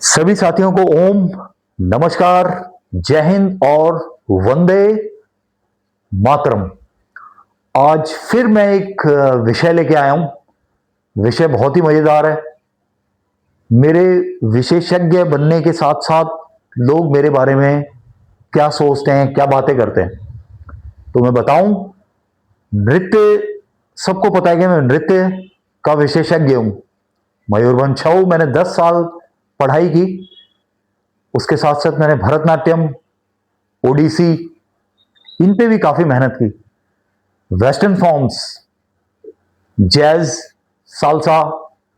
सभी साथियों को ओम नमस्कार, जय हिंद और वंदे मातरम। आज फिर मैं एक विषय लेके आया हूं। विषय बहुत ही मजेदार है। मेरे विशेषज्ञ बनने के साथ साथ लोग मेरे बारे में क्या सोचते हैं, क्या बातें करते हैं, तो मैं बताऊं। नृत्य, सबको पता है कि मैं नृत्य का विशेषज्ञ हूं। मयूरभंज छऊ मैंने 10 साल पढ़ाई की। उसके साथ साथ मैंने भरतनाट्यम, ओडिसी, इन पे भी काफी मेहनत की। वेस्टर्न फॉर्म्स, जैज, सालसा,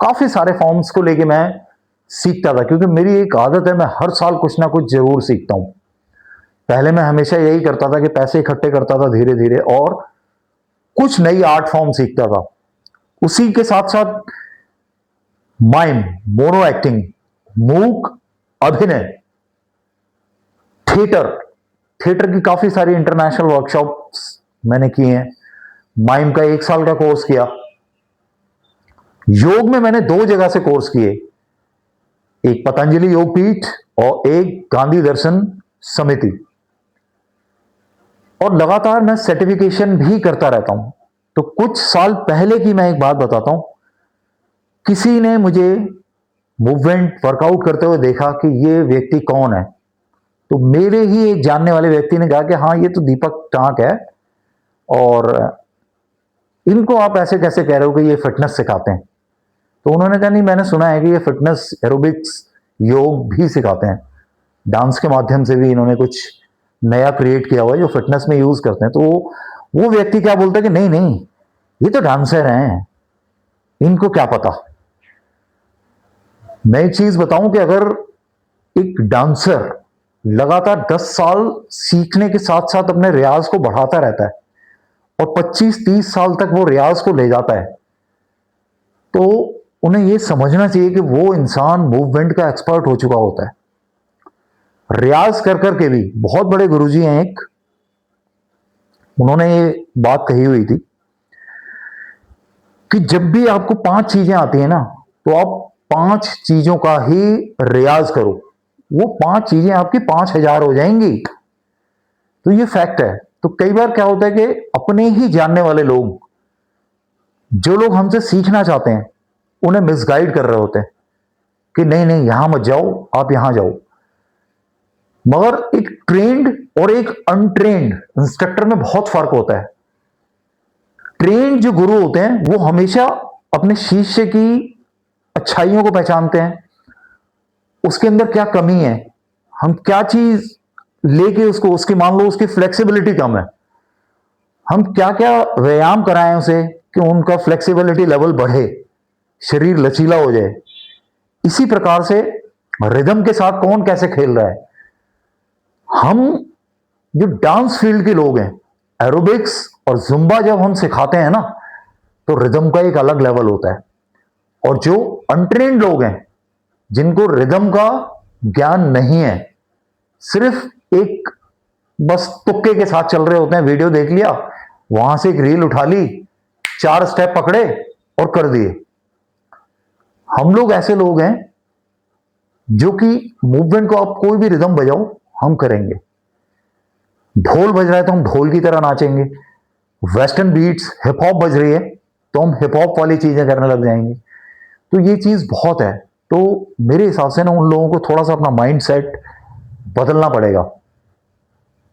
काफी सारे फॉर्म्स को लेके मैं सीखता था, क्योंकि मेरी एक आदत है, मैं हर साल कुछ ना कुछ जरूर सीखता हूं। पहले मैं हमेशा यही करता था कि पैसे इकट्ठे करता था धीरे धीरे और कुछ नई आर्ट फॉर्म सीखता था। उसी के साथ साथ माइम, मोनो एक्टिंग, मूक अभिनय, थिएटर थिएटर की काफी सारी इंटरनेशनल वर्कशॉप्स मैंने किए हैं। माइम का 1 साल का कोर्स किया। योग में मैंने 2 जगह से कोर्स किए, एक पतंजलि योग पीठ और एक गांधी दर्शन समिति। और लगातार मैं सर्टिफिकेशन भी करता रहता हूं। तो कुछ साल पहले की मैं एक बात बताता हूं। किसी ने मुझे मूवमेंट वर्कआउट करते हुए देखा कि ये व्यक्ति कौन है। तो मेरे ही एक जानने वाले व्यक्ति ने कहा कि हाँ, ये तो दीपक टांक है, और इनको आप ऐसे कैसे कह रहे हो कि ये फिटनेस सिखाते हैं। तो उन्होंने कहा नहीं, मैंने सुना है कि ये फिटनेस, एरोबिक्स, योग भी सिखाते हैं। डांस के माध्यम से भी इन्होंने कुछ नया क्रिएट किया हुआ है जो फिटनेस में यूज करते हैं। तो वो व्यक्ति क्या बोलता है कि नहीं नहीं, ये तो डांसर हैं, इनको क्या पता। मैं एक चीज बताऊं कि अगर एक डांसर लगातार 10 साल सीखने के साथ साथ अपने रियाज को बढ़ाता रहता है और 25-30 साल तक वो रियाज को ले जाता है, तो उन्हें यह समझना चाहिए कि वो इंसान मूवमेंट का एक्सपर्ट हो चुका होता है। रियाज कर करके भी बहुत बड़े गुरुजी हैं एक, उन्होंने ये बात कही हुई थी कि जब भी आपको 5 चीजें आती हैं ना, तो आप 5 चीजों का ही रियाज करो, वो 5 चीजें आपकी 5000 हो जाएंगी। तो ये फैक्ट है। तो कई बार क्या होता है कि अपने ही जानने वाले लोग, जो लोग हमसे सीखना चाहते हैं, उन्हें मिसगाइड कर रहे होते हैं कि नहीं नहीं, यहां मत जाओ, आप यहां जाओ। मगर एक ट्रेंड और एक अनट्रेंड इंस्ट्रक्टर में बहुत फर्क होता है। ट्रेंड जो गुरु होते हैं वो हमेशा अपने शिष्य की अच्छाइयों को पहचानते हैं, उसके अंदर क्या कमी है, हम क्या चीज लेके उसको, उसकी मान लो उसकी फ्लेक्सिबिलिटी कम है, हम क्या क्या व्यायाम कराएं उसे कि उनका फ्लेक्सिबिलिटी लेवल बढ़े, शरीर लचीला हो जाए। इसी प्रकार से रिदम के साथ कौन कैसे खेल रहा है। हम जो डांस फील्ड के लोग हैं, एरोबिक्स और जुम्बा जब हम सिखाते हैं ना, तो रिदम का एक अलग लेवल होता है। और जो अनट्रेन्ड लोग हैं, जिनको रिदम का ज्ञान नहीं है, सिर्फ एक बस तुक्के के साथ चल रहे होते हैं, वीडियो देख लिया, वहां से एक रील उठा ली, 4 स्टेप पकड़े और कर दिए। हम लोग ऐसे लोग हैं जो कि मूवमेंट को आप कोई भी रिदम बजाओ, हम करेंगे। ढोल बज रहा है तो हम ढोल की तरह नाचेंगे। वेस्टर्न बीट्स, हिप हॉप बज रही है तो हम हिप हॉप वाली चीजें करने लग जाएंगे। तो ये चीज बहुत है। तो मेरे हिसाब से ना उन लोगों को थोड़ा सा अपना माइंड सेट बदलना पड़ेगा।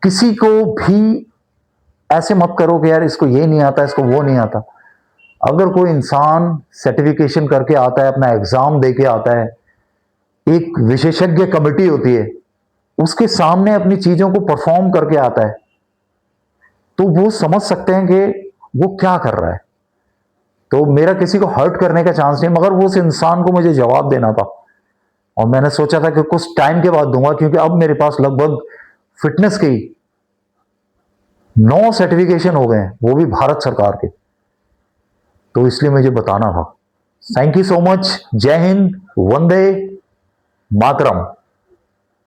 किसी को भी ऐसे मत करो कि यार इसको ये नहीं आता, इसको वो नहीं आता। अगर कोई इंसान सर्टिफिकेशन करके आता है, अपना एग्जाम दे के आता है, एक विशेषज्ञ कमेटी होती है, उसके सामने अपनी चीजों को परफॉर्म करके आता है, तो वो समझ सकते हैं कि वो क्या कर रहा है। तो मेरा किसी को हर्ट करने का चांस नहीं, मगर वो उस इंसान को मुझे जवाब देना था और मैंने सोचा था कि कुछ टाइम के बाद दूंगा, क्योंकि अब मेरे पास लगभग फिटनेस के 9 सर्टिफिकेशन हो गए हैं, वो भी भारत सरकार के। तो इसलिए मुझे बताना था। Thank you so much. जय हिंद, वंदे मातरम।